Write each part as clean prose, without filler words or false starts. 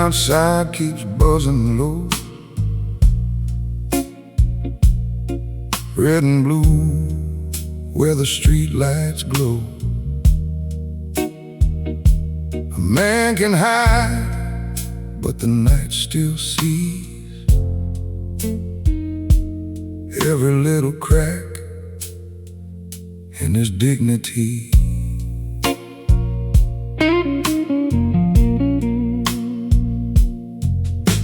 outside keeps buzzing low. Red and blue where the street lights glow. A man can hide, but the night still sees every little crack in his dignity.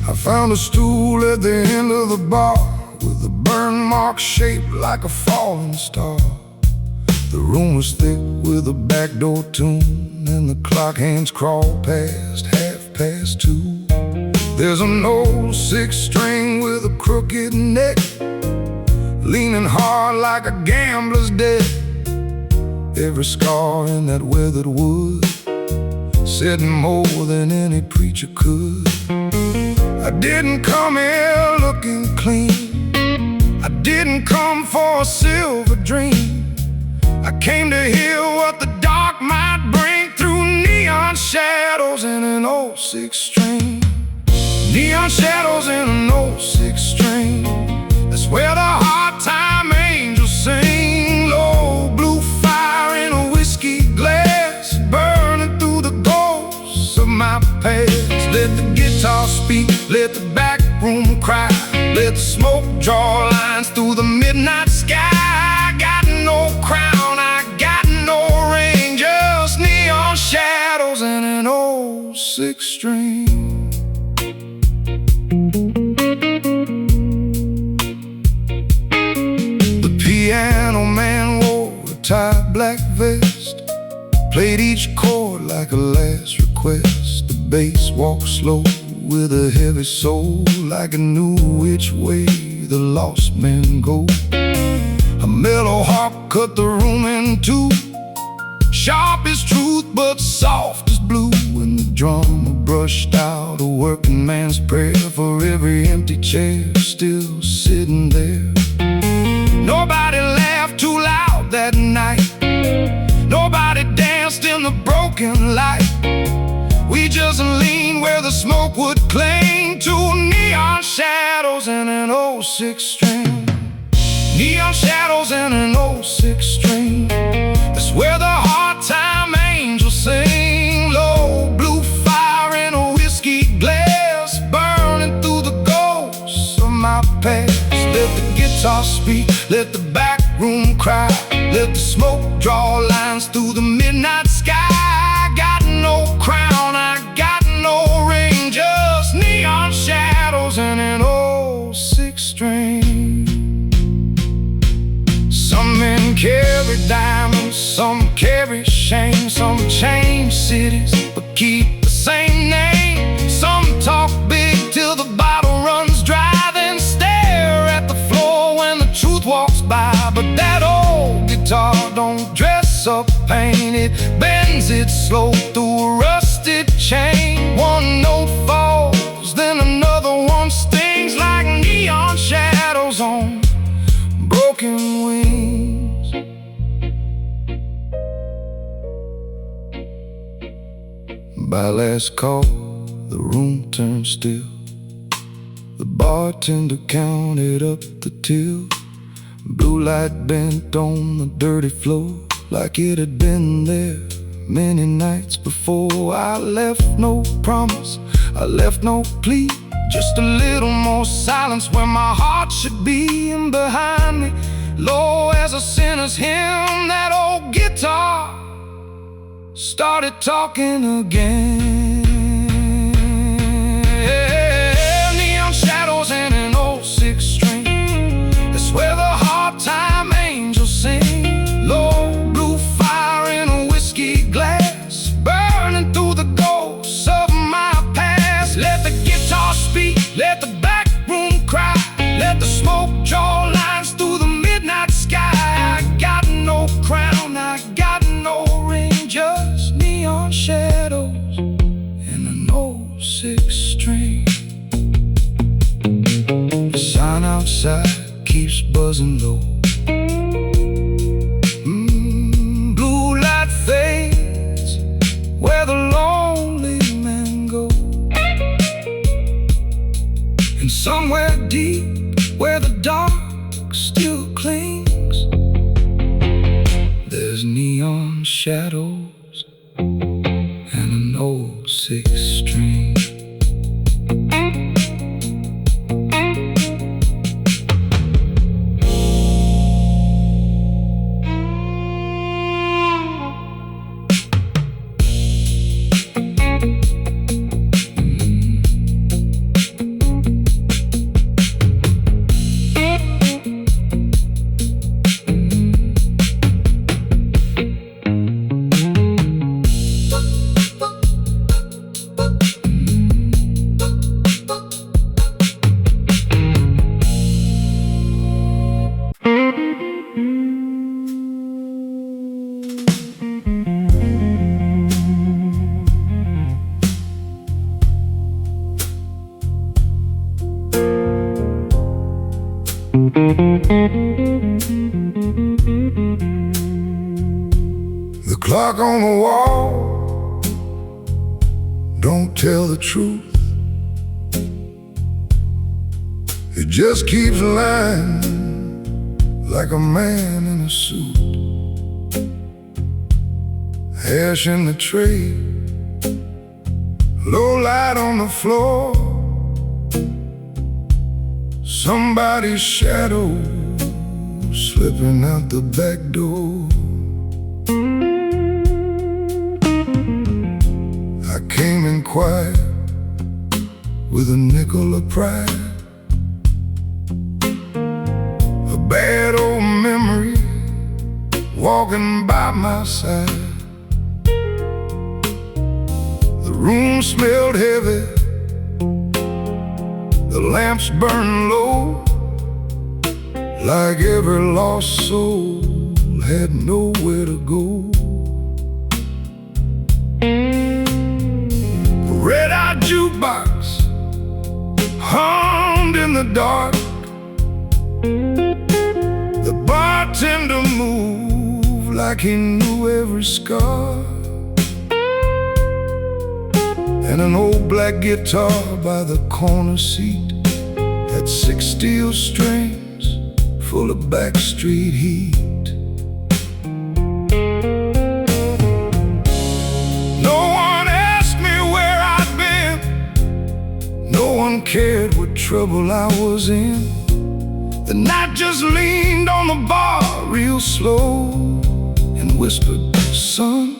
I found a stool at the end of the bar with a burn mark shaped like a falling star. The room was thick with a backdoor tune, and the clock hands crawl past 2:30. There's an old six-string with a crooked neck, leaning hard like a gambler's deck. Every scar in that weathered wood said more than any preacher could. I didn't come here looking clean, I didn't come for a silver dream. I came to hear what the dark might bring through neon shadows in an old six-string. Neon shadows in an old six-string. That's where the hard time angels sing. Low blue fire in a whiskey glass, burning through the ghosts of my past. Let the guitar speak, let the back room cry, let the smoke draw lines through the midnight sky. I got no crown, I got no ring, just neon shadows in an old six-string. The piano man wore a tight black vest, played each chord like a last request. The bass walked slow with a heavy soul, like it knew which way the lost men go. A mellow harp cut the room in two, sharp as truth but soft as blue. And the drummer brushed out a working man's prayer for every empty chair still sitting there. Nobody laughed too loud that night, nobody danced in the broken light. We just leaned where the smoke would cling to neon shadows in an old six-string. Neon shadows in an old six-string. That's where the hard time angels sing. Low blue fire in a whiskey glass, burning through the ghosts of my past. Let the guitar speak, let the back room cry, let the smoke draw lines through the midnight sky. I got no crown, I got no ring, just neon shadows in an old six-string. Some men carry diamonds, some carry shame, some change cities but keep the same name. Some talk big till the bottle runs dry, then stare at the floor when the truth walks by. But that old guitar don't dress up pain, it bends it slow through a rusted chain. One note falls, then another one stings like neon shadows on broken wings. By last call, the room turned still. The bartender counted up the till. Blue light bent on the dirty floor like it had been there many nights before. I left no promise, I left no plea, just a little more silence where my heart should be. And behind me, low as a sinner's hymn, that old guitar started talking again. Neon shadows in an old six-string. That's where the hard time angels sing. Low blue fire in a whiskey glass, burning through the ghosts of my past. Let the guitar speak, let the back room cry, let the smoke draw lines through the midnight sky. I got no crown, I got no ring, just neon shadows in an old six-string. The sign outside keeps buzzing low. Blue light fades where the lonely men go. Somewhere deep where the dark still clings, there's neon shadows and an old six string. The clock on the wall don't tell the truth. It just keeps lying like a man in a suit. Ash in the tray, low light on the floor, somebody's shadow slipping out the back door. I came in quiet with a nickel of pride, a bad old memory walking by my side. The room smelled heavy, the lamps burned low, like every lost soul had nowhere to go. A red-eyed jukebox hummed in the dark. The bartender moved like he knew every scar, and an old black guitar by the corner seat had 6 steel strings full of backstreet heat. No one asked me where I'd been, no one cared what trouble I was in. The night just leaned on the bar real slow and whispered, "Son,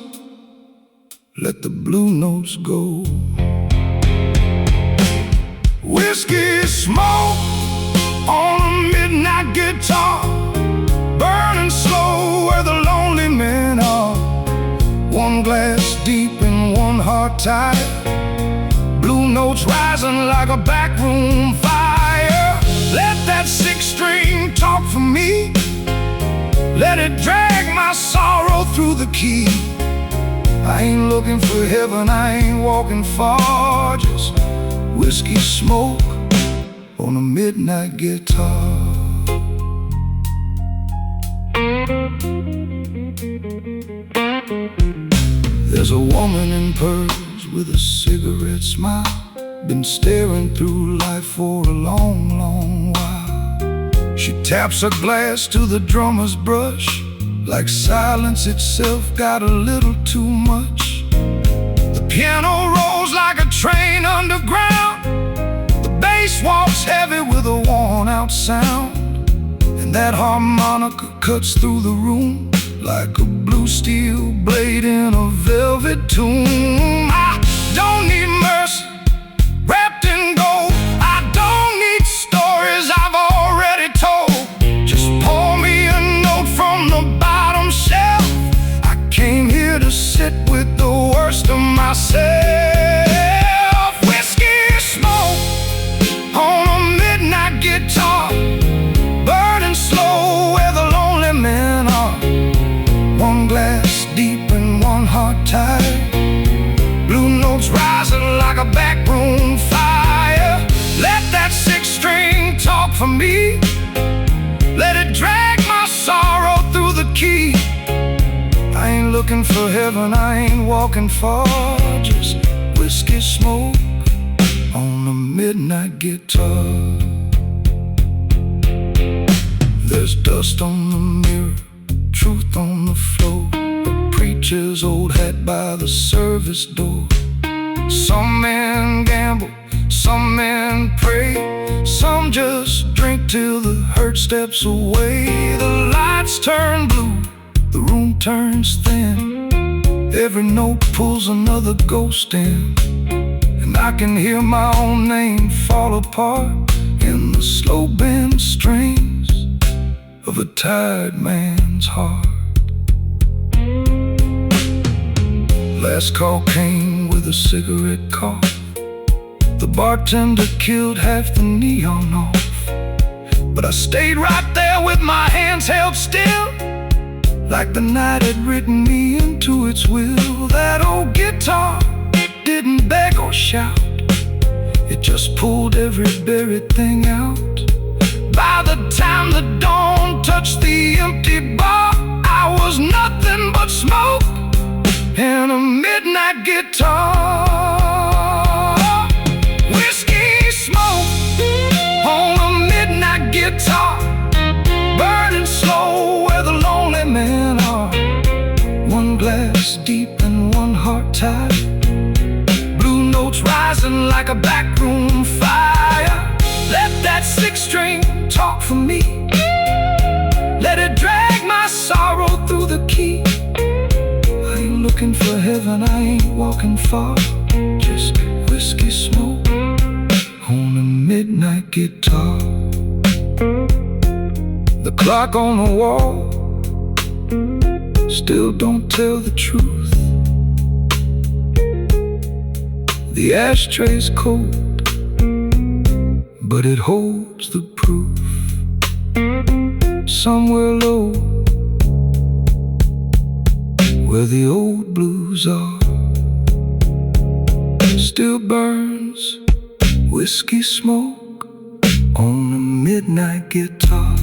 let the blue notes go." Whiskey smoke on a midnight guitar, burning slow where the lonely men are. One glass deep and one heart tight, blue notes rising like a backroom fire. Let that 6-string talk for me, let it drag my sorrow through the key. I ain't looking for heaven, I ain't walking far, just whiskey smoke on a midnight guitar. There's a woman in pearls with a cigarette smile, been staring through life for a long, long while. She taps her glass to the drummer's brush, like silence itself got a little too much. The piano rolls like a train underground, the bass walks heavy with a worn-out sound, and that harmonica cuts through the room like a blue steel blade in a velvet tomb. I don't need mercy wrapped in gold, I don't need stories I've already told. Just pour me a note from the bottom shelf. I came here to sit with the worst of myself. Whiskey smoke on a midnight guitar, burning slow where the lonely men are. One glass deep and one heart tight, blue notes rising like a backroom fire. Let that 6-string talk for me, let it drag my sorrow through the key. I ain't looking for heaven, I ain't walking far, just whiskey smoke on a midnight guitar. There's dust on the mirror, truth on the floor, a preacher's old hat by the service door. Some men gamble, some men pray, some just drink till the hurt steps away. The lights turn blue, the room turns thin, every note pulls another ghost in, and I can hear my own name fall apart in the slow bend strings of a tired man's heart. Last call came with a cigarette cough. The bartender killed half the neon off, but I stayed right there with my hands held still, like the night had written me into its will. That old guitar didn't beg or shout, it just pulled every buried thing out. By the time the dawn touched the empty bar, I was nothing but smoke and a midnight guitar. Whiskey smoke on a midnight guitar, burning slow where the lonely men are. One glass deep and one heart tight, blue notes rising like a backroom fire. Let that six-string talk for me, let it drag my sorrow through the key. I ain't looking for heaven, I ain't walking far, just whiskey smoke on a midnight guitar. The clock on the wall still don't tell the truth. The ashtray's cold, but it holds the proof. Somewhere low, where the old blues are, still burns whiskey smoke on a midnight guitar.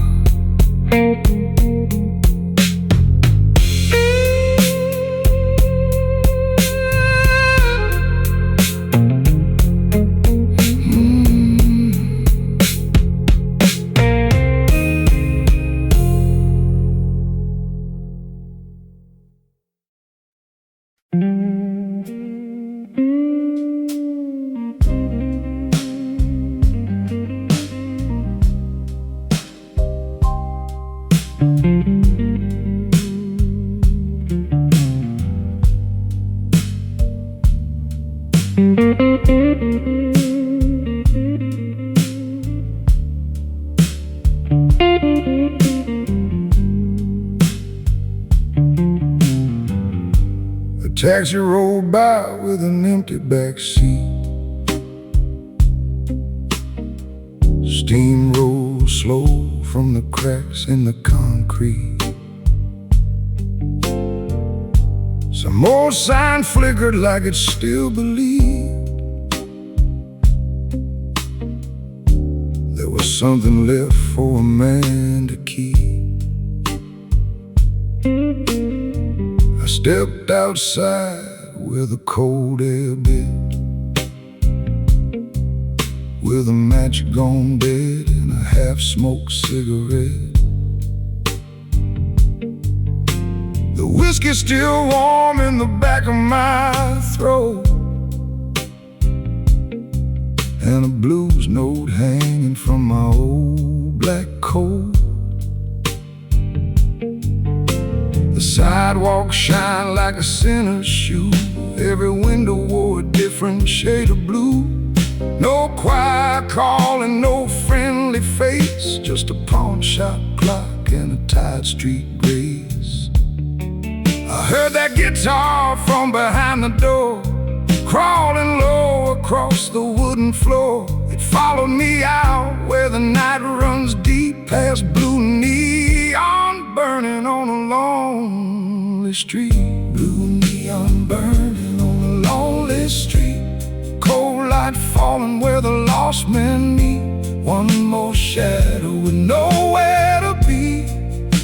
Taxi rolled by with an empty back seat. Steam rolled slow from the cracks in the concrete. Some more sign flickered like it still believed there was something left for a man to keep. I stepped outside where the cold air bit, with a match gone dead and a half-smoked cigarette. The whiskey still warm in the back of my throat, and a blues note hanging from my old black coat. The sidewalk shined like a sinner's shoe, every window wore a different shade of blue. No choir call and no friendly face, just a pawn shop clock and a tired street grace. I heard that guitar from behind the door, crawling low across the wooden floor. It followed me out where the night runs deep, past blue neon burning on a lonely street. Blue neon burning on a lonely street, cold light falling where the lost men meet. One more shadow with nowhere to be,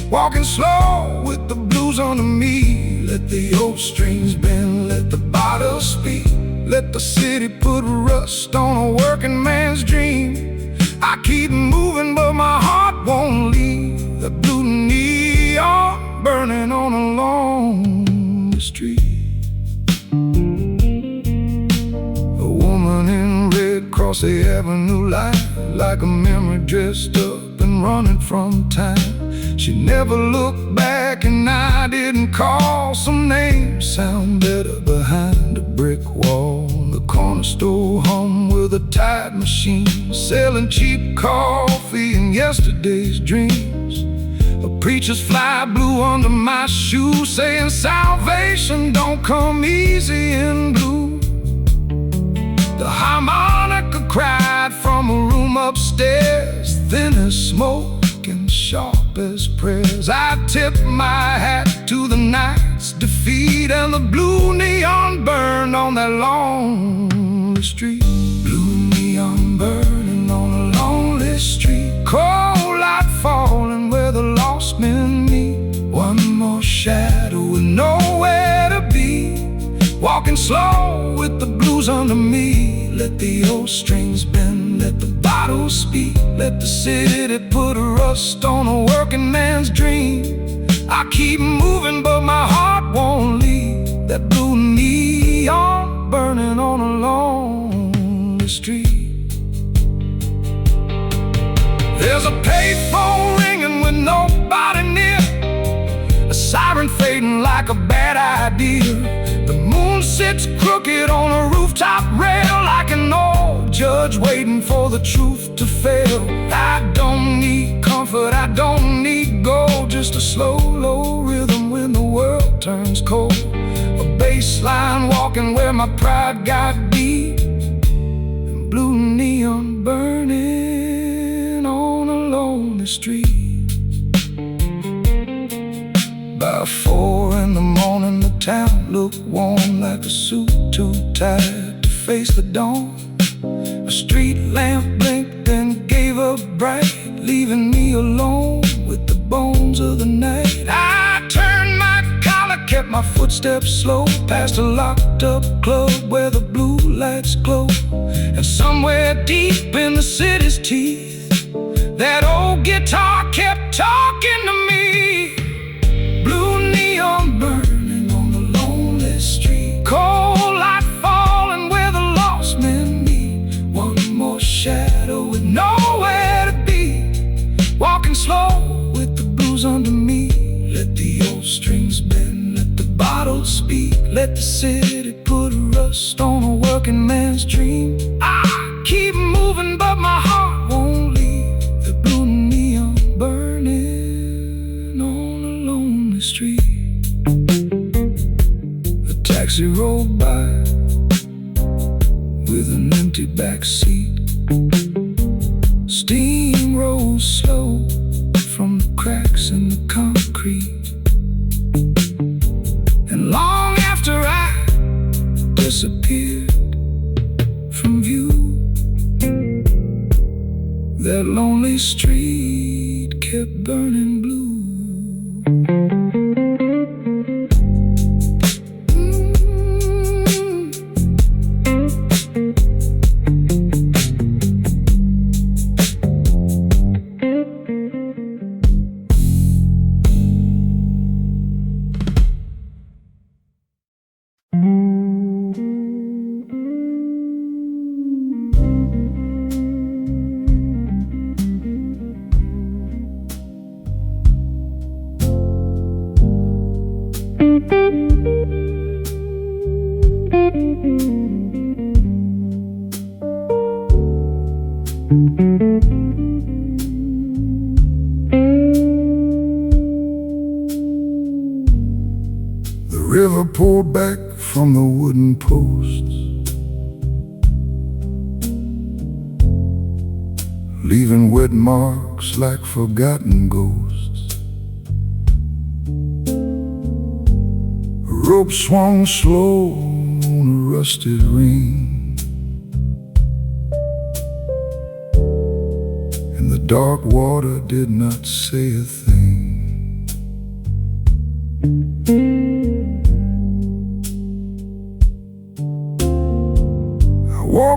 walking slow with the blues under me. Let the old strings bend, let the bottle speak. let the city put rust on a working man's dream. I keep moving but my heart won't leave. The blue neon burning on a lonely street. A woman in red crossed the avenue light like a memory dressed up and running from time. She never looked back and I didn't call. Some names sound better behind a brick wall. The corner store hung with a tide machine, selling cheap coffee and yesterday's dreams. A preacher's fly blew under my shoe, saying salvation don't come easy in blue. The harmonica cried from a room upstairs, thin as smoke and sharp as prayers. I tip my hat to the night's defeat, and the blue neon burned on that lonely street. Blue neon burning on a lonely street. Cold light falling where the lost men meet. One more shadow with nowhere to be. Walking slow with the blues under me. Let the old strings bend, let the bottles speak. Let the city put a rust on a working man's dream. I keep moving but my heart won't leave. That blue neon burning on a lonely street. There's a payphone ringing with nobody near, a siren fading like a bad idea. The moon sits crooked on a rooftop rail like an old judge waiting for the truth to fail. I don't need comfort, I don't need gold, just a slow, low rhythm when the world turns cold. A bass line walking where my pride got beat, and blue neon burning on a lonely street. By 4 in the morning, the town looked warm like a suit too tight to face the dawn. A street lamp blinked and gave up bright, leaving me alone with the bones of the night. I turned my collar, kept my footsteps slow, past a locked up club where the blue lights glow. And somewhere deep in the city's teeth, that old guitar kept talking to me. Blue neon burning on the lonely street. Cold light falling where the lost men meet. One more shadow with nowhere to be. Walking slow with the blues under me. Let the old strings bend, let the bottles speak. Let the city put a rust on a working man's dream. I keep moving but my heart won't leave. The blue neon burning on a lonely street. A taxi rolled by with an empty back seat. Steam rose slow from the cracks in the concrete. And long after I disappeared from view, that lonely street kept burning blue. The river poured back from the wooden posts, leaving wet marks like forgotten ghosts. A rope swung slow on a rusted ring, and the dark water did not say a thing.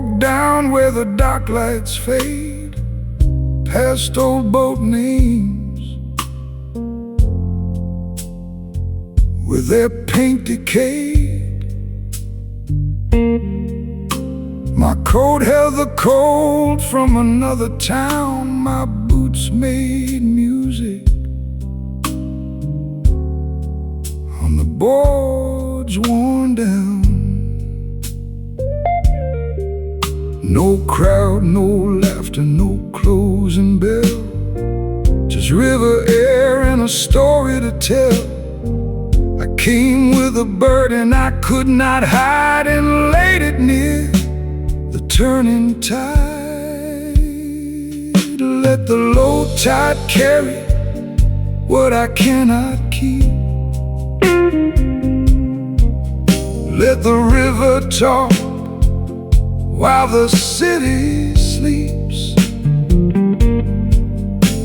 Walk down where the dock lights fade, past old boat names with their paint decayed. My coat held the cold from another town. My boots made music on the boards worn down. No crowd, no laughter, no closing bell, just river air and a story to tell. I came with a burden I could not hide and laid it near the turning tide. Let the low tide carry what I cannot keep. Let the river talk while the city sleeps.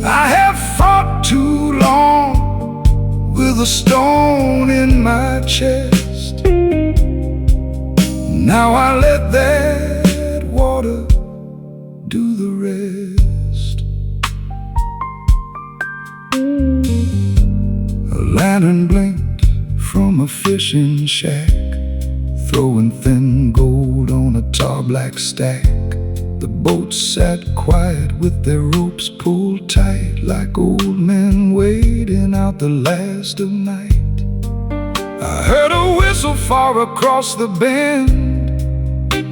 I have fought too long with a stone in my chest. Now I let that water do the rest. A lantern blinked from a fishing shack, throwing thin gold on a tar black stack. The boats sat quiet with their ropes pulled tight, like old men waiting out the last of night. I heard a whistle far across the bend,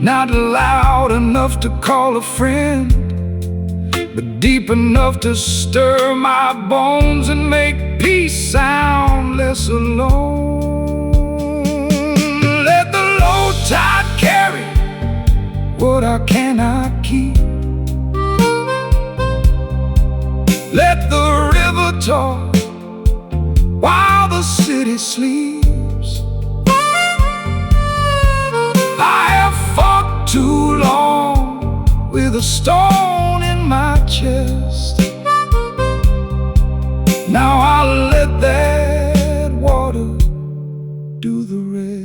not loud enough to call a friend, but deep enough to stir my bones and make peace sound less alone. Let the low tide carry what I cannot keep. Let the river talk while the city sleeps. I have fought too long with a stone in my chest. Now I'll let that water do the rest.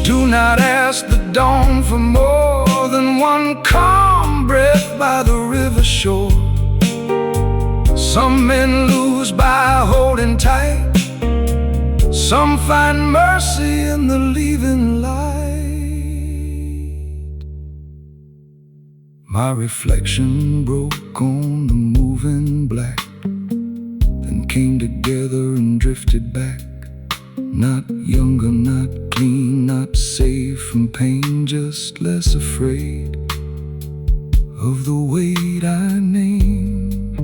Do not ask the dawn for more than one calm breath by the river shore. Some men lose by holding tight, some find mercy in the leaving light. My reflection broke on the moving black, then came together and drifted back. Not younger, not clean, not safe from pain, just less afraid of the weight I named.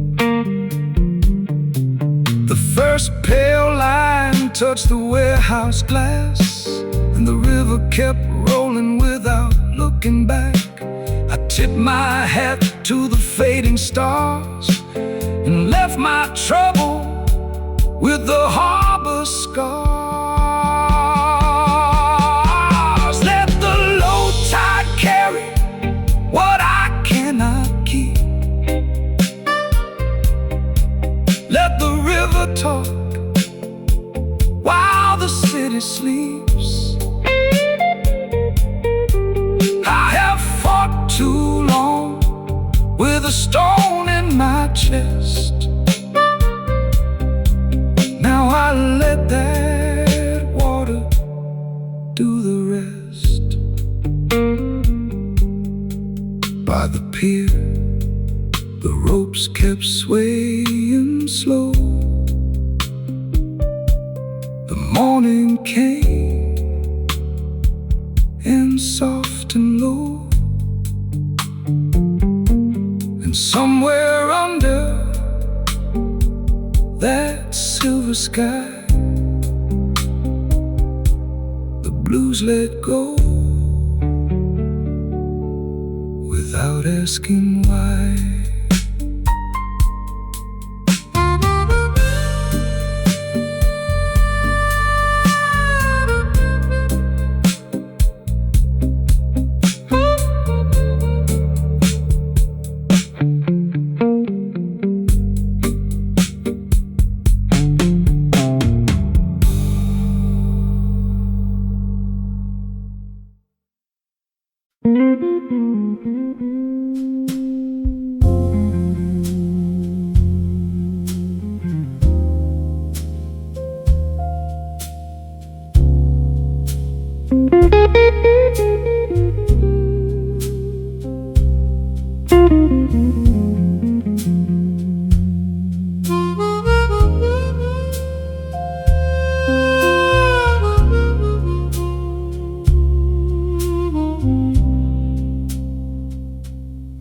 The first pale line touched the warehouse glass, and the river kept rolling without looking back. I tipped my hat to the fading stars and left my trouble with the harbor scars. Let the low tide carry what I cannot keep. Let the river talk while the city sleeps. I have fought too long with a stone in my chest. Now I let that water do the rest. By the pier, the ropes kept swaying slow. The morning came, and soft and low, and somewhere under that silver sky. The blues let go without asking why.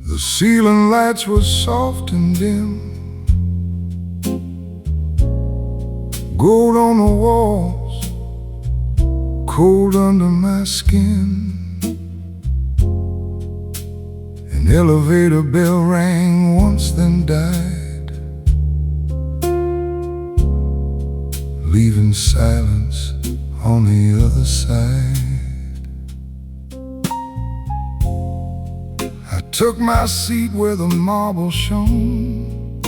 The ceiling lights were soft and dim, gold on the walls, cold under my skin. An elevator bell rang once, then died, leaving silence on the other side. I took my seat where the marble shone,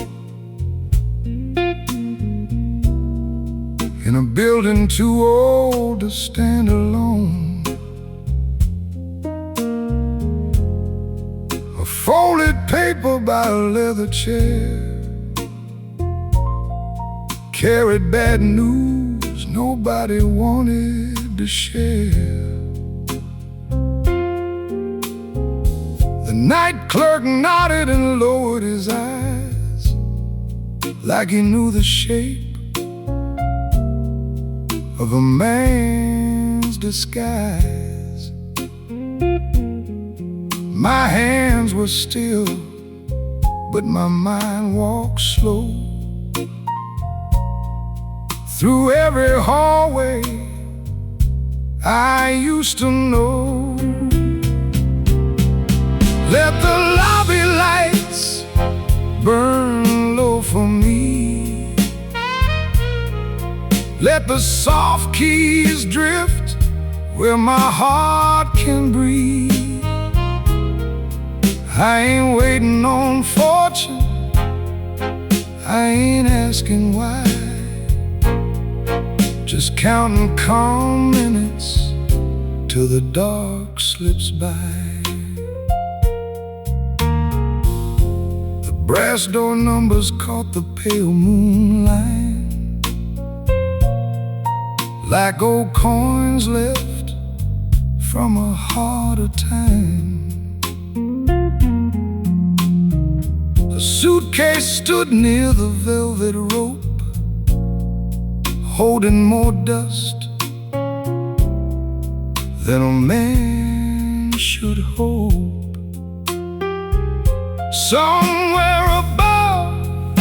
in a building too old to stand alone. A folded paper by a leather chair carried bad news nobody wanted to share. The night clerk nodded and lowered his eyes, like he knew the shape of a man's disguise. My hands were still, but my mind walked slow through every hallway I used to know. Let the lobby lights burn low for me. Let the soft keys drift where my heart can breathe. I ain't waiting on fortune, I ain't asking why, just counting calm minutes till the dark slips by. The brass door numbers caught the pale moonlight, like old coins left from a harder time. A suitcase stood near the velvet rope, holding more dust than a man should hope. Somewhere above,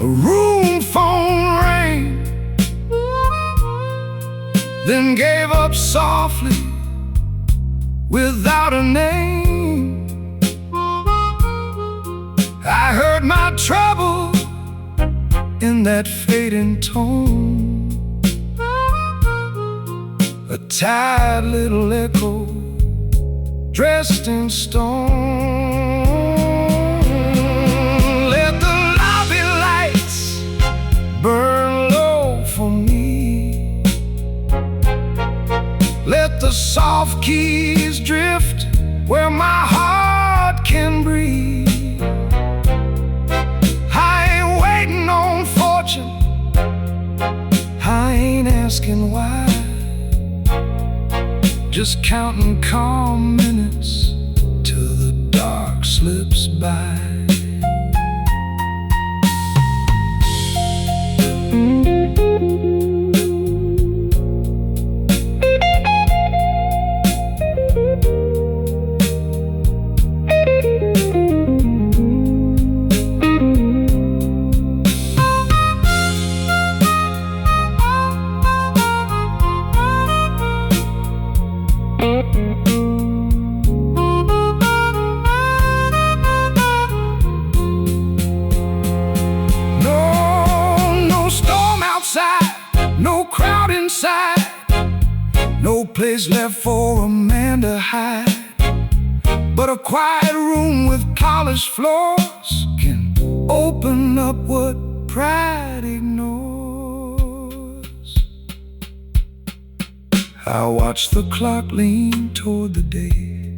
a room phone rang, then gave up softly without a name. I heard my trouble in that fading tone, a tired little echo dressed in stone. Let the lobby lights burn low for me. Let the soft keys drift where my heart can breathe. I ain't asking why, just counting calm minutes till the dark slips by. place left for a man to hide, but a quiet room with polished floors can open up what pride ignores. I watch the clock lean toward the day,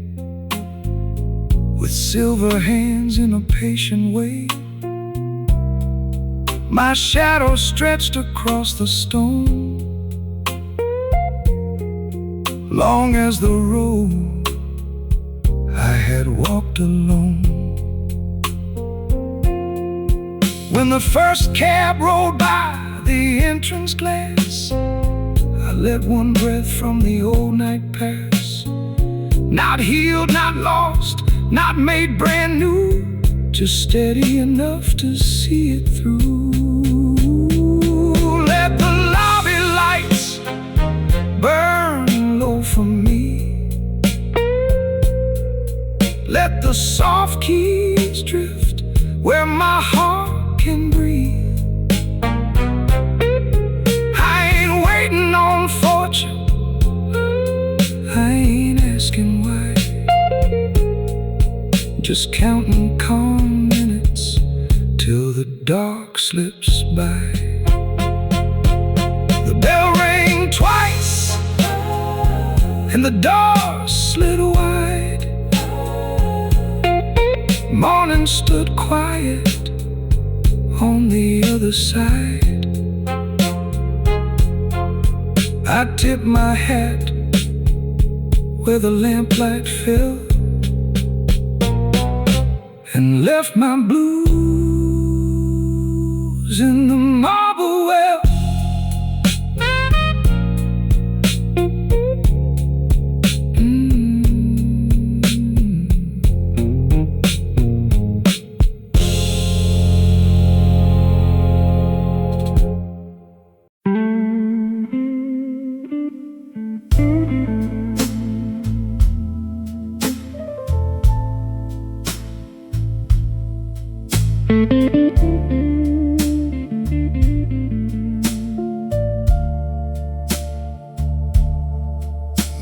with silver hands in a patient way. My shadow stretched across the stone, long as the road I had walked alone. When the first cab rolled by the entrance glass, I let one breath from the old night pass. Not healed, not lost, not made brand new, just steady enough to see it through. Let the lobby lights burn low for me. Let the soft keys drift where my heart can breathe. I ain't waiting on fortune, I ain't asking why, just counting calm minutes till the dark slips by. The bell rang twice and the door slid wide. Morning stood quiet on the other side. I tipped my hat where the lamplight fell, and left my blues in the marble well.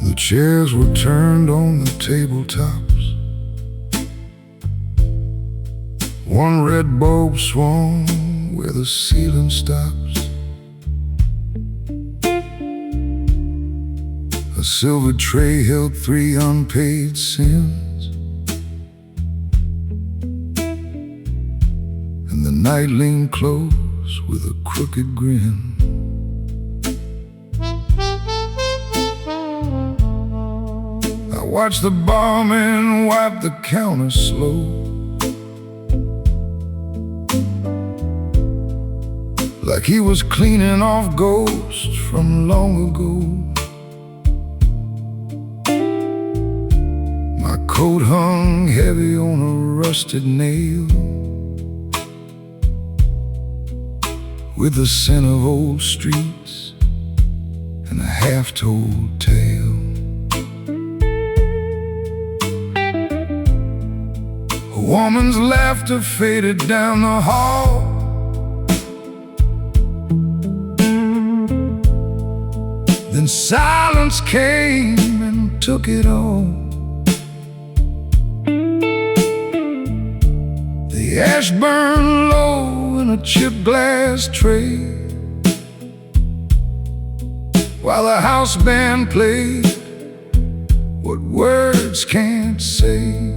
The chairs were turned on the tabletops. One red bulb swung where the ceiling stops. A silver tray held 3 unpaid sins, and the night leaned close with a crooked grin. I watched the barman wipe the counter slow, like he was cleaning off ghosts from long ago. My coat hung heavy on a rusted nail, with the scent of old streets and a half-told tale. A woman's laughter faded down the hall, then silence came and took it all. The ash burned low in a chipped glass tray, while the house band played what words can't say.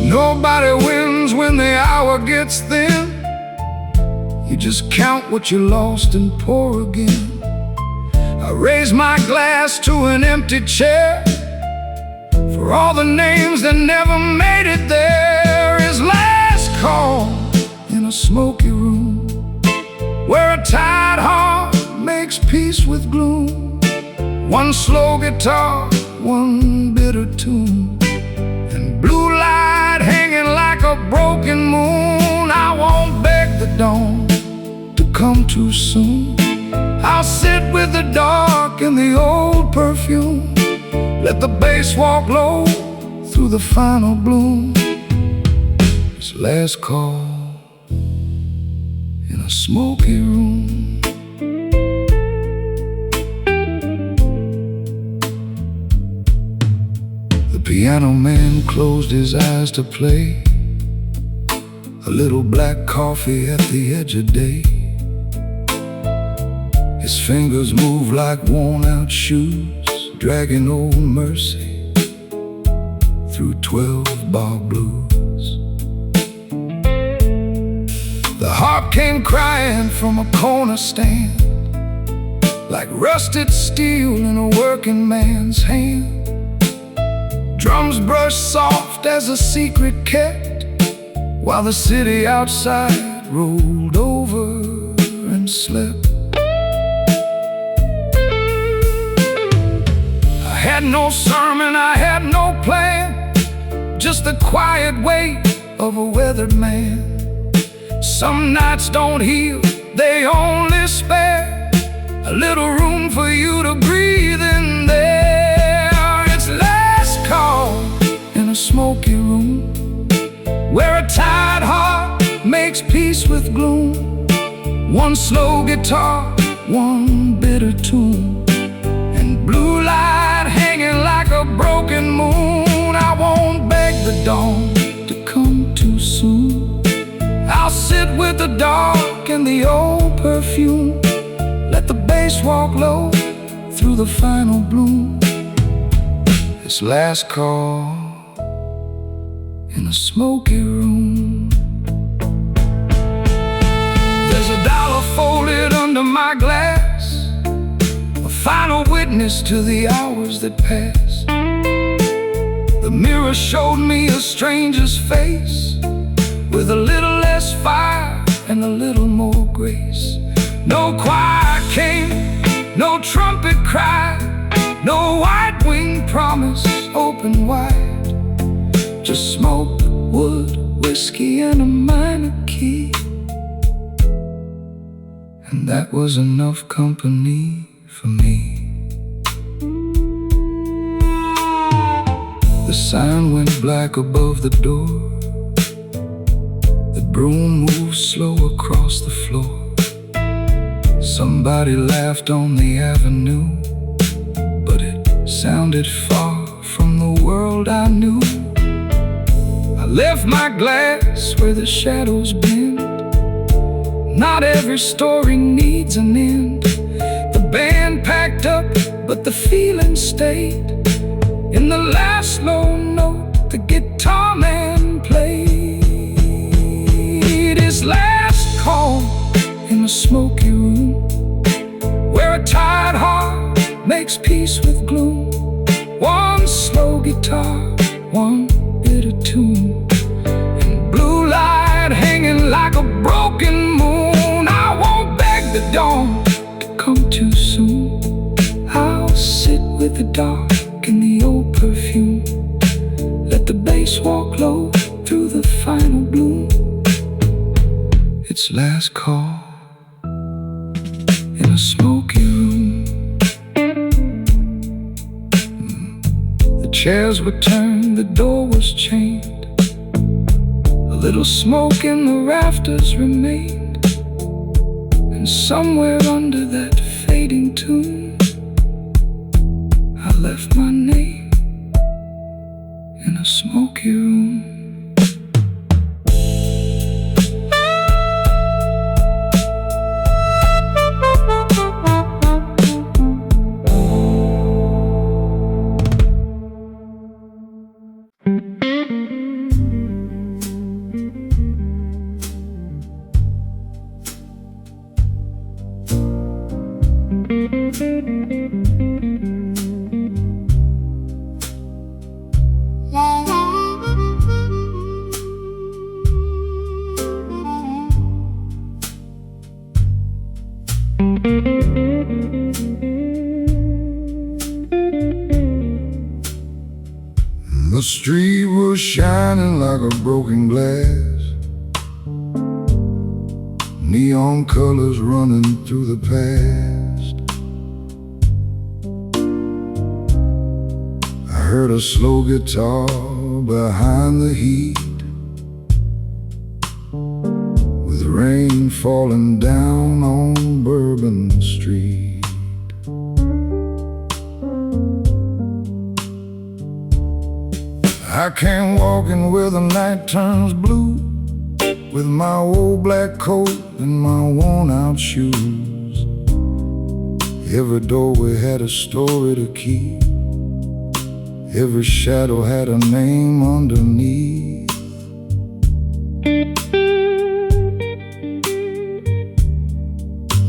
Nobody wins when the hour gets thin. You just count what you lost and pour again. I raise my glass to an empty chair, for all the names that never made it there. Is last call in a smoky room, where a tired heart makes peace with gloom. One slow guitar, one bitter tune, and blue light hanging like a broken moon. I won't beg the dawn to come too soon. I'll sit with the dark and the old perfume, let the bass walk low through the final bloom. It's last call in a smoky room. Piano man closed his eyes to play a little black coffee at the edge of day. His fingers move like worn-out shoes, dragging old Mercy through 12-bar blues. The harp came crying from a corner stand, like rusted steel in a working man's hand. Drums brushed soft as a secret kept, while the city outside rolled over and slept. I had no sermon, I had no plan, just the quiet weight of a weathered man. Some nights don't heal, they only spare a little room for you to breathe in there. It's last call in a smoky room, where a tired heart makes peace with gloom. One slow guitar, one bitter tune, and blue light hanging like a broken moon. I won't beg the dawn to come too soon. I'll sit with the dark and the old perfume, let the bass walk low through the final bloom. This last call in a smoky room. There's a dollar folded under my glass, a final witness to the hours that passed. The mirror showed me a stranger's face, with a little less fire and a little more grace. No choir came, no trumpet cried, no white-winged promise open wide. Just smoke, wood, whiskey, and a minor key, and that was enough company for me. The sign went black above the door, the broom moved slow across the floor. Somebody laughed on the avenue, but it sounded far from the world I knew. I left my glass where the shadows bend. Not every story needs an end. The band packed up, but the feeling stayed. In the last low note, the guitar man played his last call in a smoky room, where a tired heart makes peace with gloom. One slow guitar, one bitter tune, and blue light hanging like a broken moon. I won't beg the dawn to come too soon. I'll sit with the dark and the old perfume, let the bass walk low through the final bloom. It's last call in a smoky room. The chairs were turned, the door was chained. A little smoke in the rafters remained, and somewhere under that fading tune, I left my name in a smoky room. The street was shining like a broken glass, neon colors running through the past. I heard a slow guitar behind the heat, with rain falling down on Bourbon Street. I came walking where the night turns blue, with my old black coat and my worn-out shoes. Every doorway had a story to keep, every shadow had a name underneath.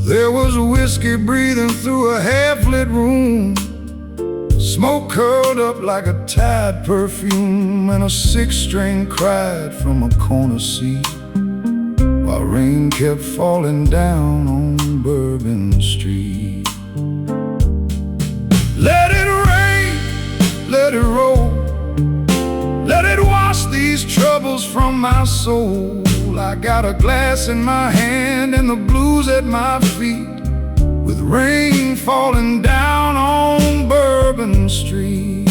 There was whiskey breathing through a half-lit room, smoke curled up like a Tide perfume, and a six-string cried from a corner seat, while rain kept falling down on Bourbon Street. Let it rain, let it roll, let it wash these troubles from my soul. I got a glass in my hand and the blues at my feet, with rain falling down on Bourbon Street.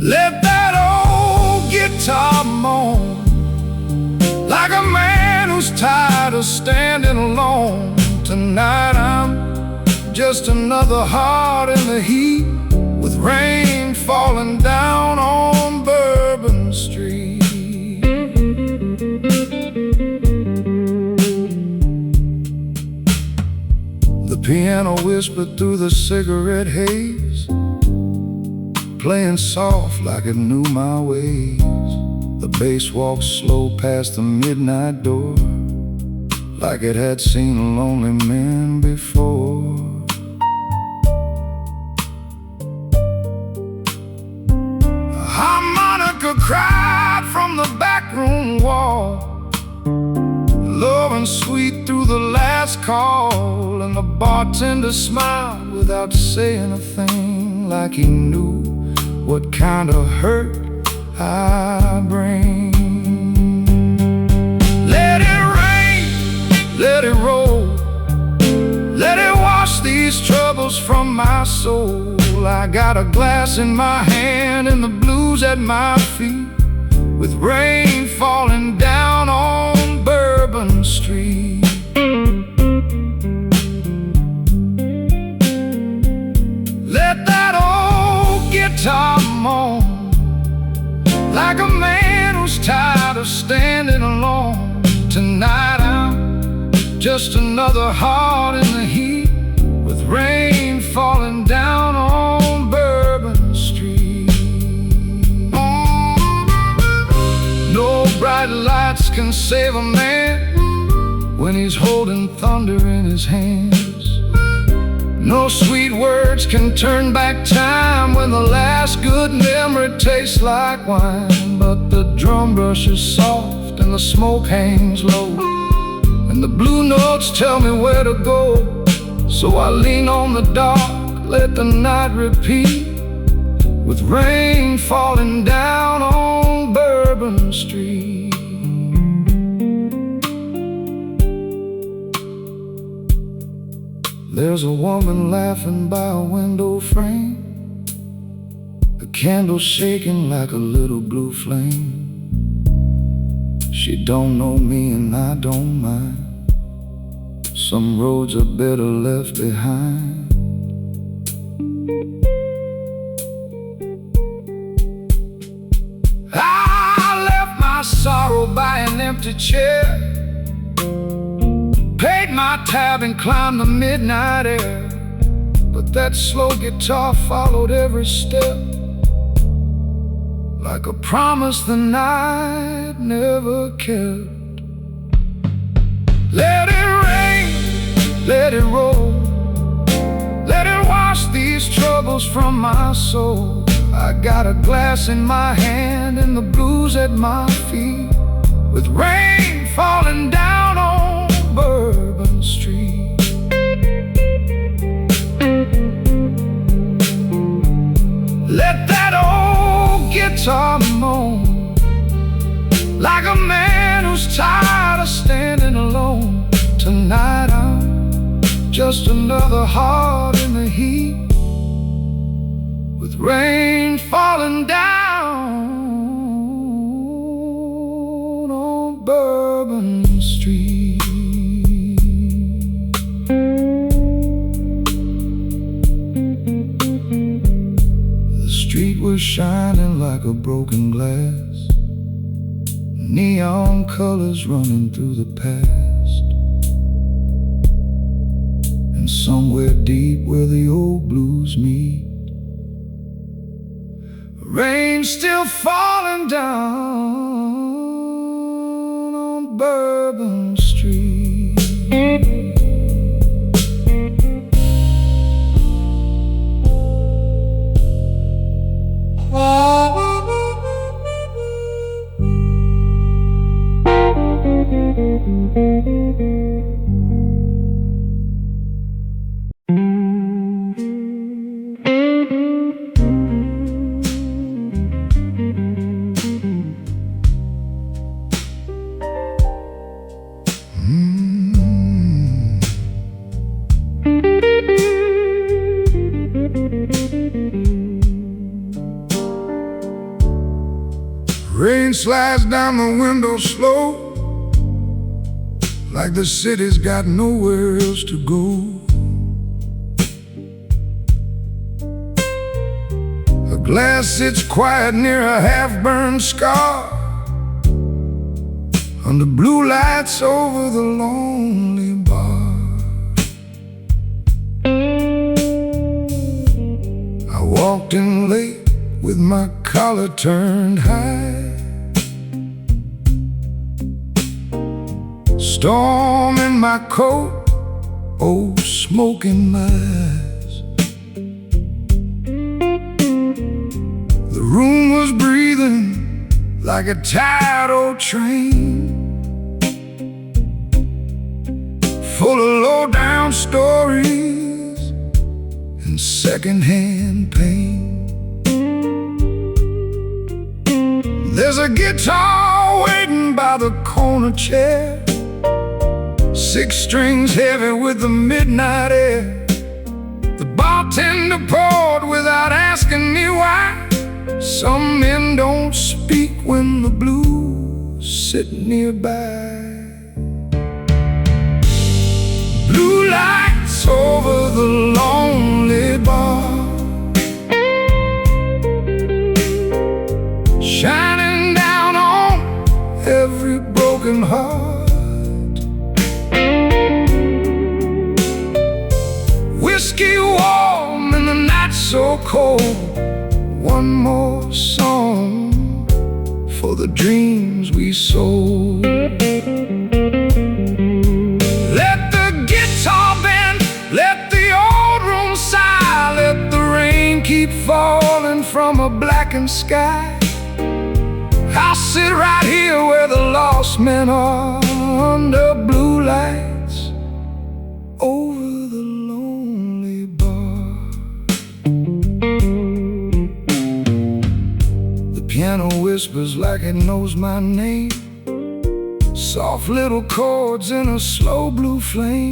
Let that old guitar moan, like a man who's tired of standing alone. Tonight I'm just another heart in the heat, with rain falling down on Bourbon Street. The piano whispered through the cigarette haze, playing soft like it knew my ways. The bass walked slow past the midnight door, like it had seen a lonely man before. A harmonica cried from the backroom wall, low and sweet through the last call, and the bartender smiled without saying a thing, like he knew what kind of hurt I bring. Let it rain, let it roll, let it wash these troubles from my soul. I got a glass in my hand and the blues at my feet, with rain falling down on Bourbon Street. Let that old guitar moan, like a man who's tired of standing alone. Tonight I'm just another heart in the heat, with rain falling down on Bourbon Street. No bright lights can save a man when he's holding thunder in his hands. No sweet words can turn back time when the last good memory tastes like wine. But the drum brush is soft and the smoke hangs low, and the blue notes tell me where to go. So I lean on the dark, let the night repeat, with rain falling down on Bourbon Street. There's a woman laughing by a window frame, the candle shaking like a little blue flame. She don't know me and I don't mind, some roads are better left behind. I left my sorrow by an empty chair, paid my tab and climbed the midnight air. But that slow guitar followed every step, like a promise the night never kept. Let it rain, let it roll, let it wash these troubles from my soul. I got a glass in my hand and the blues at my feet, with rain falling down on Bourbon Street. Let that old guitar moan, like a man who's tired of standing alone. Tonight I'm just another heart in the heat, with rain falling down on Bourbon Street. shining like a broken glass, neon colors running through the past. And somewhere deep where the old blues meet, rain still falling down on Bourbon Street. Rain slides down the window slow, like the city's got nowhere else to go. A glass sits quiet near a half-burned scar, under blue lights over the lonely bar. I walked in late with my collar turned high, storm in my coat, oh, smoke in my eyes. The room was breathing like a tired old train, full of low-down stories and second-hand pain. There's a guitar waiting by the corner chair, 6 strings heavy with the midnight air. The bartender poured without asking me why. Some men don't speak when the blues sit nearby. Blue lights over the lonely bar, shining down on every broken heart. Whiskey warm and the night so cold. One more song for the dreams we sold. Let the guitar bend, let the old room sigh, let the rain keep falling from a blackened sky. I'll sit right here where the lost men are, under blue lights over the lonely bar. The piano whispers like it knows my name, soft little chords in a slow blue flame.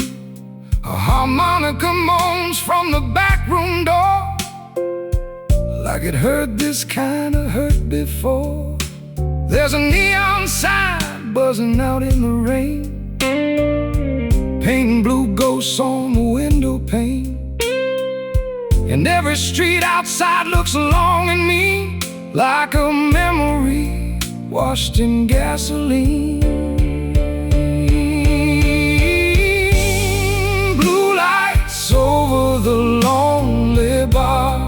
A harmonica moans from the back room door, like it heard this kind of hurt before. There's a neon sign buzzing out in the rain, painting blue ghosts on the window pane. And every street outside looks long and mean, like a memory washed in gasoline. Blue lights over the lonely bar,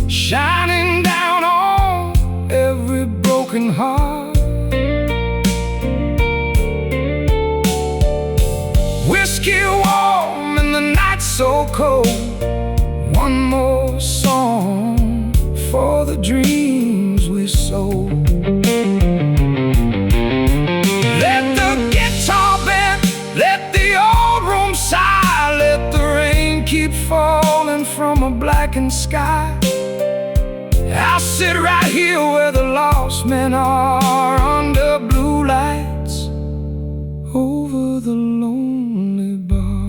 shining down on every broken heart. Whiskey warm and the night so cold. One more song for the dreams we sold. Let the guitar bend, let the old room sigh, let the rain keep falling from a blackened sky. I'll sit right here where the lost men are, under blue lights over the lonely bar.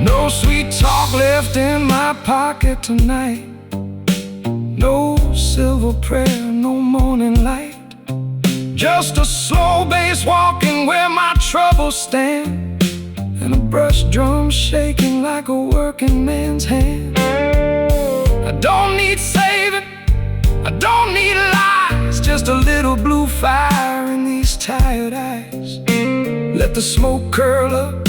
No sweet talk left in my pocket tonight, no silver prayer, no morning light. Just a slow bass walking where my troubles stand, and a brush drum shaking like a working man's hand. I don't need saving, I don't need lies, just a little blue fire in these tired eyes. Let the smoke curl up,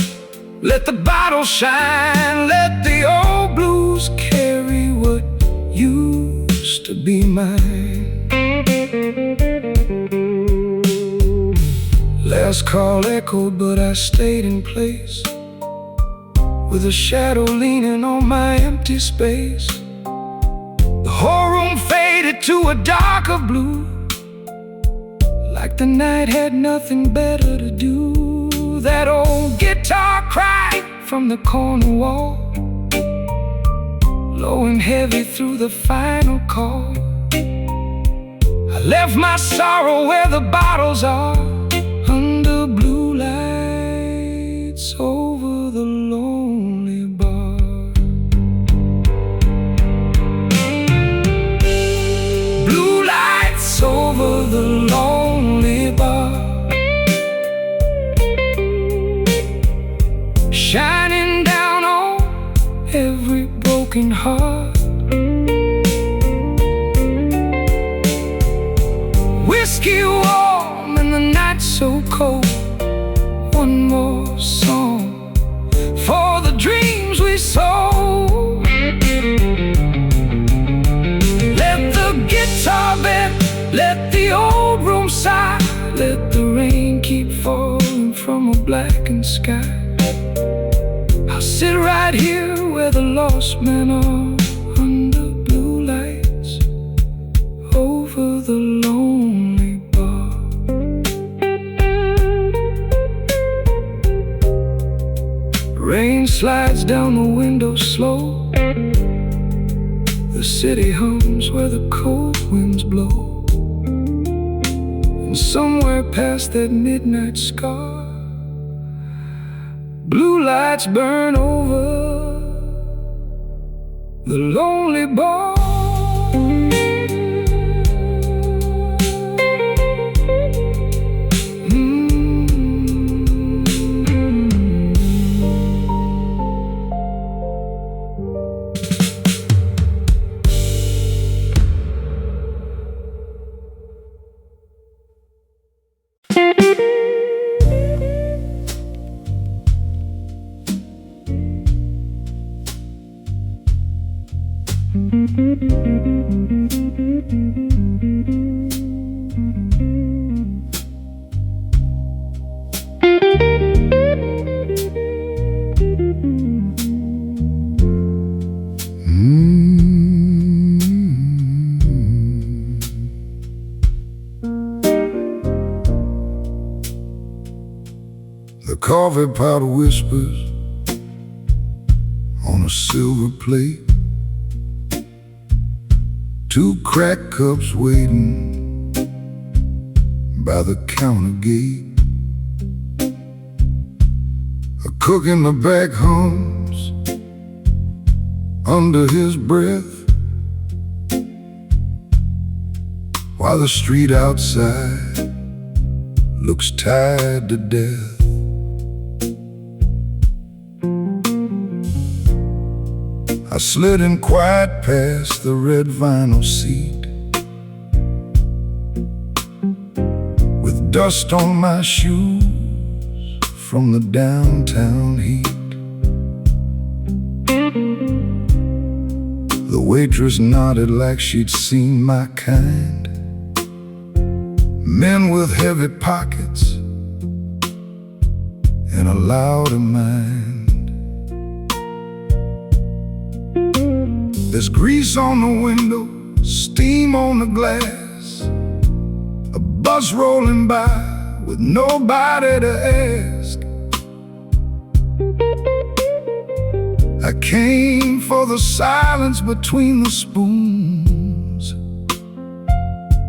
let the bottle shine, let the old blues carry what used to be mine. Last call echoed, but I stayed in place, with a shadow leaning on my empty space. The whole room faded to a darker blue, like the night had nothing better to do. That old guitar cried from the corner wall, low and heavy through the final call. I left my sorrow where the bottles are, under blue lights over the lonely bar. Blue lights over the lonely bar, shining down on every broken heart. Whiskey warm and the night so cold. One more song for the dreams we sold. Let the guitar bend, let the old room sigh, let the rain keep falling from a blackened sky. I'll sit right here where the lost men are, under blue lights over the lonely bar. Rain slides down the window slow, the city hums where the cold winds blow, and somewhere past that midnight scar, blue lights burn over the lonely bar. The coffee pot whispers on a silver plate, two cracked cups waiting by the counter gate. A cook in the back hums under his breath, while the street outside looks tired to death. I slid in quiet past the red vinyl seat, with dust on my shoes from the downtown heat. The waitress nodded like she'd seen my kind, men with heavy pockets and a louder mind. There's grease on the window, steam on the glass, a bus rolling by with nobody to ask. I came for the silence between the spoons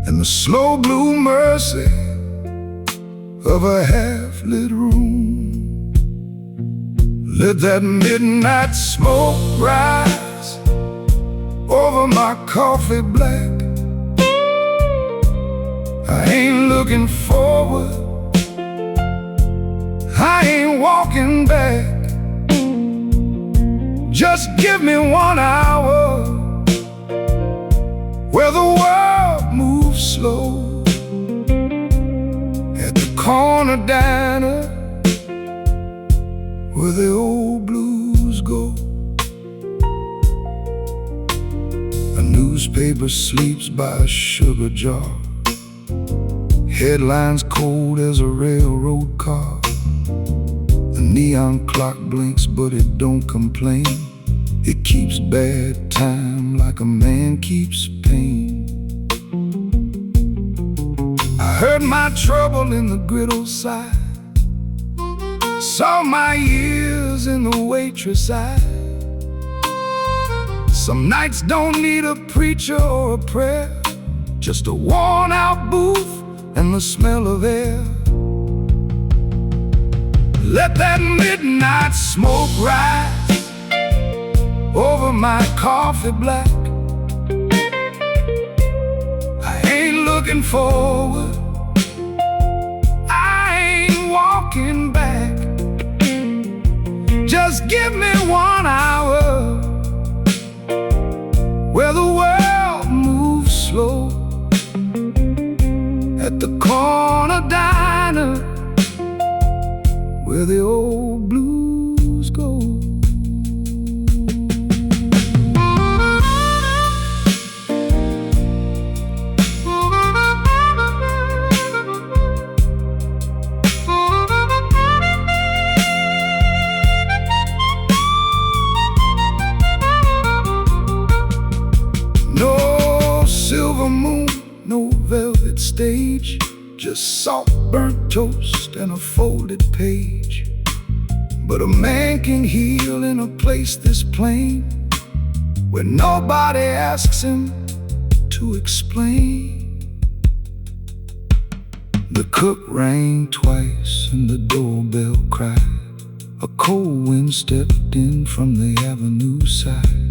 and the slow blue mercy of a half-lit room. Let that midnight smoke rise over my coffee black. I ain't looking forward, I ain't walking back. Just give me 1 hour where the world moves slow, at the corner diner where the old blues go. A newspaper sleeps by a sugar jar, headlines cold as a railroad car. The neon clock blinks but it don't complain. It keeps bad time like a man keeps pain. I heard my trouble in the griddle side, saw my years in the waitress eye. Some nights don't need a preacher or a prayer, just a worn-out booth and the smell of air. Let that midnight smoke rise over my coffee black. I ain't looking forward, I ain't walking back. Just give me 1 hour where the world moves slow, at the corner diner where the old blues go. No silver moon, no velvet stage, just salt burnt toast and a folded page. But a man can heal in a place this plain, where nobody asks him to explain. The cook rang twice and the doorbell cried. A cold wind stepped in from the avenue side.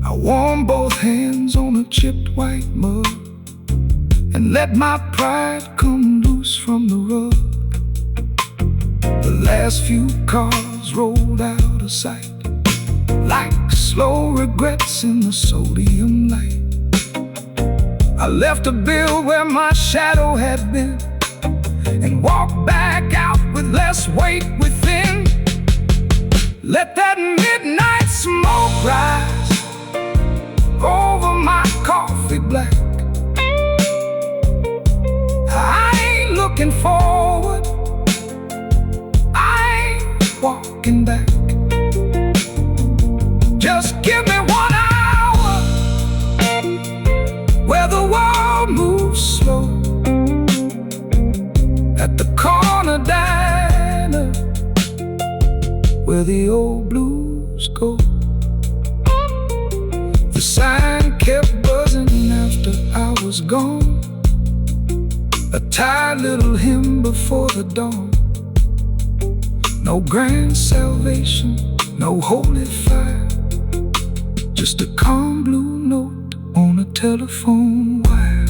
I warmed both hands on a chipped white mug and let my pride come loose from the rug. The last few cars rolled out of sight, like slow regrets in the sodium light. I left a bill where my shadow had been, and walked back out with less weight within. Let that midnight smoke rise over my coffee black. I ain't looking forward, I ain't walking back. Just give me 1 hour where the world moves slow, at the corner diner where the old blues go. The sign kept buzzing after I was gone, a tired little hymn before the dawn. No grand salvation, no holy fire, just a calm blue note on a telephone wire.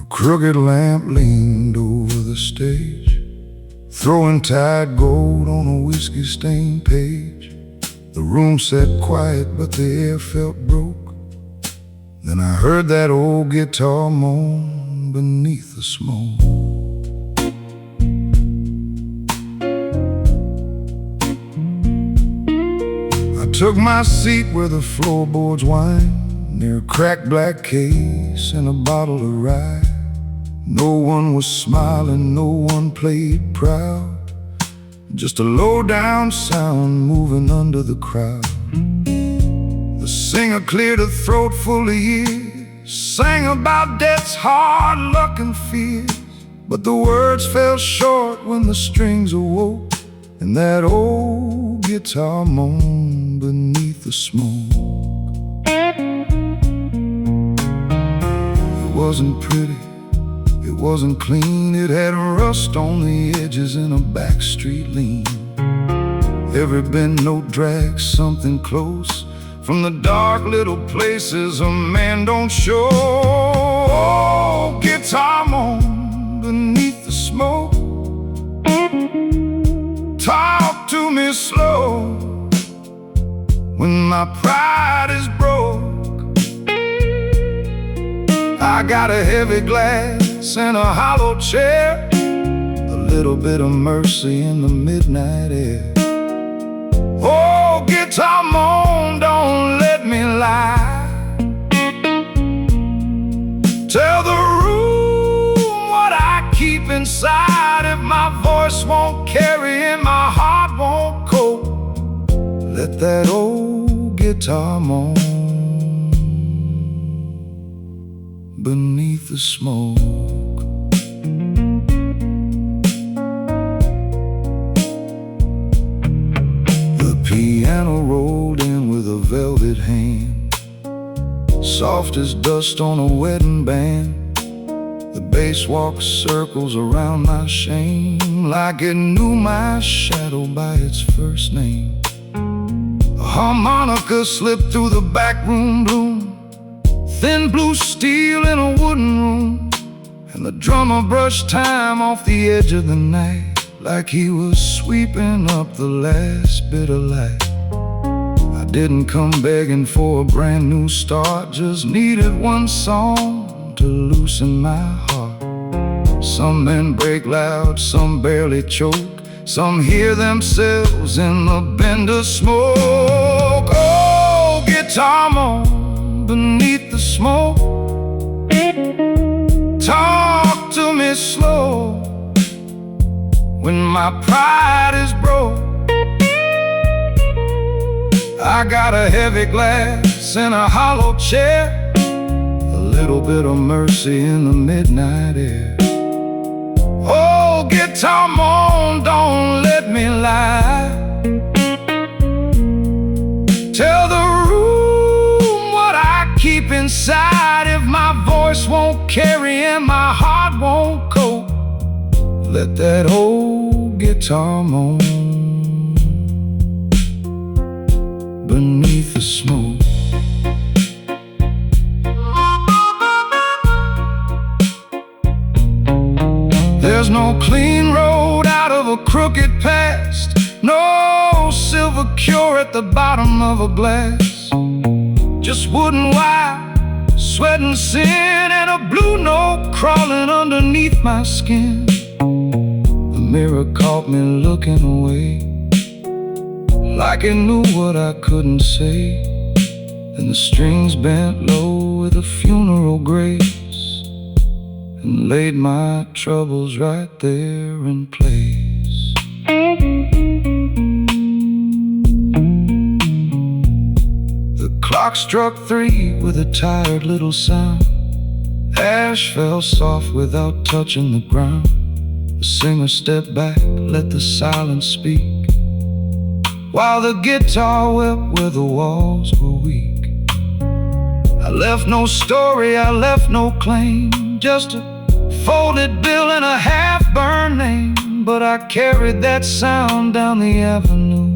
Crooked lamp leaned over the stage, throwing tired gold on a whiskey-stained page. The room sat quiet, but the air felt broke. Then I heard that old guitar moan beneath the smoke. I took my seat where the floorboards wind, near a cracked black case and a bottle of rye. No one was smiling, no one played proud, just a low-down sound moving under the crowd. The singer cleared a throat full of years, sang about death's hard luck and fears, but the words fell short when the strings awoke, and that old guitar moaned beneath the smoke. It wasn't pretty, it wasn't clean, it had rust on the edges and a backstreet lean. Every bend, no drag, something close from the dark little places a man don't show. Oh, guitar moan beneath the smoke. Talk to me slow when my pride is broke. I got a heavy glass and a hollow chair, a little bit of mercy in the midnight air. Oh, guitar moan, don't let me lie. Tell the room what I keep inside. If my voice won't carry and my heart won't cope, let that old guitar moan beneath the smoke. The piano rolled in with a velvet hand, soft as dust on a wedding band. The bass walked circles around my shame, like it knew my shadow by its first name. A harmonica slipped through the backroom gloom, thin blue steel in a wooden room, and the drummer brushed time off the edge of the night, like he was sweeping up the last bit of light. I didn't come begging for a brand new start, just needed one song to loosen my heart. Some men break loud, some barely choke, some hear themselves in the bend of smoke. Oh, guitar moan beneath the smoke. Talk to me slow when my pride is broke. I got a heavy glass and a hollow chair, a little bit of mercy in the midnight air. Oh, guitar moan, don't let me lie. Tell the room what I keep inside. If my voice won't carry and my heart won't cope, let that old guitar moan beneath the smoke. There's no clean road out of a crooked past, no silver cure at the bottom of a glass. Just wood and wire, sweat and sin, and a blue note crawling underneath my skin. The mirror caught me looking away, like it knew what I couldn't say. And the strings bent low with a funeral grace, and laid my troubles right there in place. The clock struck 3 with a tired little sound. Ash fell soft without touching the ground. The singer stepped back, let the silence speak, while the guitar wept where the walls were weak. I left no story, I left no claim, just a folded bill and a half-burned name. But I carried that sound down the avenue,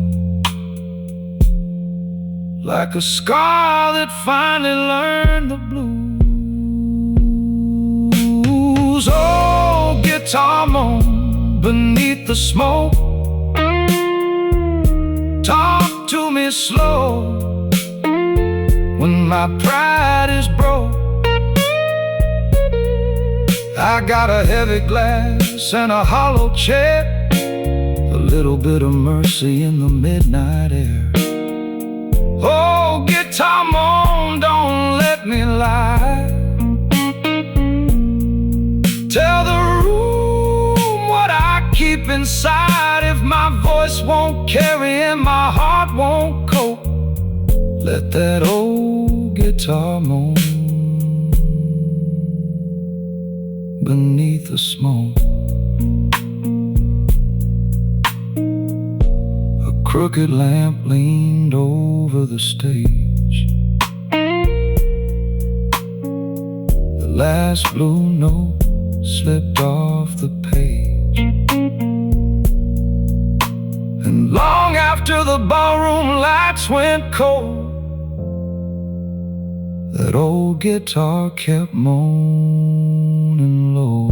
like a scar that finally learned the blues. Oh, guitar moan beneath the smoke. Talk to me slow when my pride is broke. I got a heavy glass and a hollow chair, a little bit of mercy in the midnight air. Oh, guitar moan, don't let me lie. Tell the room what I keep inside. If my voice won't carry and my heart won't cope, let that old guitar moan beneath the smoke. A crooked lamp leaned over the stage. The last blue note slipped off the page. And long after the ballroom lights went cold, that old guitar kept moaning low.